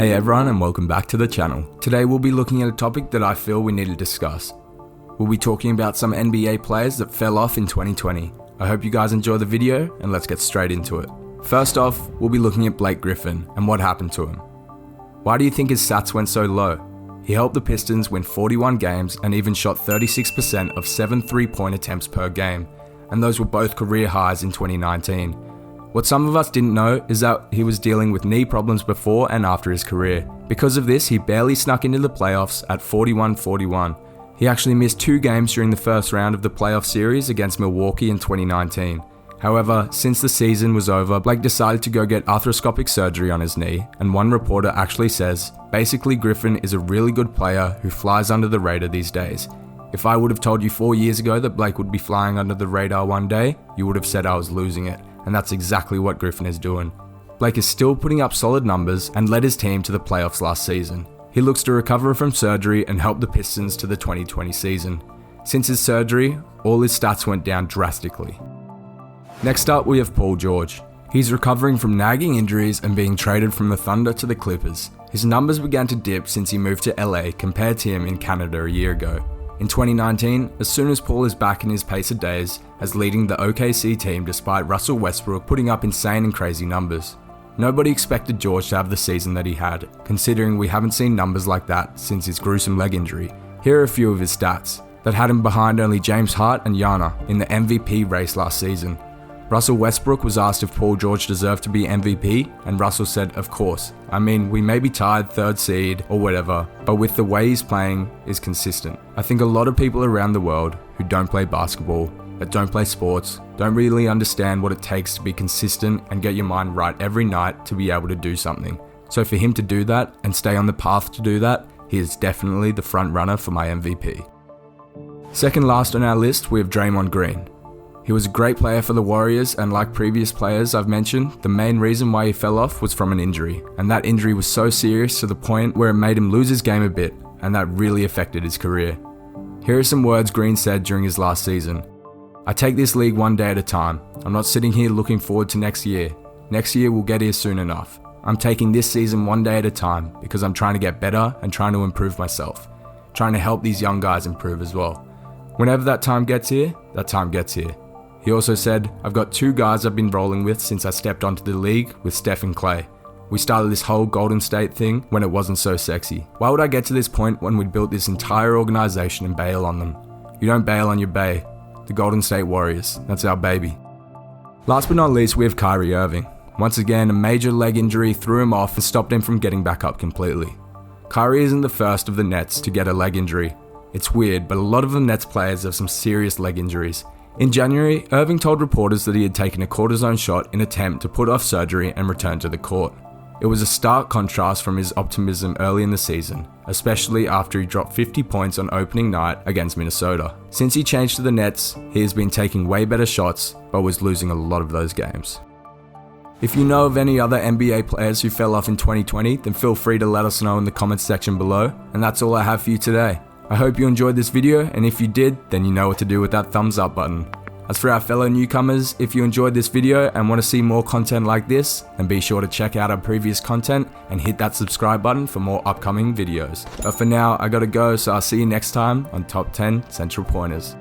Hey everyone, and welcome back to the channel. Today we'll be looking at a topic that I feel we need to discuss. We'll be talking about some NBA players that fell off in 2020. I hope you guys enjoy the video, and let's get straight into it. First off, we'll be looking at Blake Griffin and what happened to him. Why do you think his stats went so low? He helped the Pistons win 41 games and even shot 36% of 7 3-point attempts per game, and those were both career highs in 2019. What some of us didn't know is that he was dealing with knee problems before and after his career. Because of this, he barely snuck into the playoffs at 41-41. He actually missed 2 games during the first round of the playoff series against Milwaukee in 2019. However, since the season was over, Blake decided to go get arthroscopic surgery on his knee, and one reporter actually says, basically Griffin is a really good player who flies under the radar these days. If I would have told you 4 years ago that Blake would be flying under the radar one day, you would have said I was losing it. And that's exactly what Griffin is doing. Blake is still putting up solid numbers and led his team to the playoffs last season. He looks to recover from surgery and help the Pistons to the 2020 season. Since his surgery, all his stats went down drastically. Next up, we have Paul George. He's recovering from nagging injuries and being traded from the Thunder to the Clippers. His numbers began to dip since he moved to LA compared to him in Canada a year ago. In 2019, as soon as Paul is back in his Pacer days as leading the OKC team despite Russell Westbrook putting up insane and crazy numbers. Nobody expected George to have the season that he had, considering we haven't seen numbers like that since his gruesome leg injury. Here are a few of his stats that had him behind only James Hart and Yana in the MVP race last season. Russell Westbrook was asked if Paul George deserved to be MVP, and Russell said, of course. I mean, we may be tied 3rd seed or whatever, but with the way he's playing is consistent. I think a lot of people around the world who don't play basketball, that don't play sports, don't really understand what it takes to be consistent and get your mind right every night to be able to do something. So for him to do that and stay on the path to do that, he is definitely the front runner for my MVP. Second last on our list, we have Draymond Green. He was a great player for the Warriors, and like previous players I've mentioned, the main reason why he fell off was from an injury, and that injury was so serious to the point where it made him lose his game a bit, and that really affected his career. Here are some words Green said during his last season. I take this league one day at a time. I'm not sitting here looking forward to next year. Next year will get here soon enough. I'm taking this season one day at a time because I'm trying to get better and trying to improve myself. Trying to help these young guys improve as well. Whenever that time gets here, that time gets here. He also said, I've got 2 guys I've been rolling with since I stepped onto the league with Steph and Clay. We started this whole Golden State thing when it wasn't so sexy. Why would I get to this point when we'd built this entire organization and bail on them? You don't bail on your bae. The Golden State Warriors. That's our baby. Last but not least, we have Kyrie Irving. Once again, a major leg injury threw him off and stopped him from getting back up completely. Kyrie isn't the first of the Nets to get a leg injury. It's weird, but a lot of the Nets players have some serious leg injuries. In January, Irving told reporters that he had taken a cortisone shot in an attempt to put off surgery and return to the court. It was a stark contrast from his optimism early in the season, especially after he dropped 50 points on opening night against Minnesota. Since he changed to the Nets, he has been taking way better shots, but was losing a lot of those games. If you know of any other NBA players who fell off in 2020, then feel free to let us know in the comments section below, and that's all I have for you today. I hope you enjoyed this video, and if you did, then you know what to do with that thumbs up button. As for our fellow newcomers, if you enjoyed this video and want to see more content like this, then be sure to check out our previous content and hit that subscribe button for more upcoming videos. But for now, I gotta go, so I'll see you next time on Top 10 Central Pointers.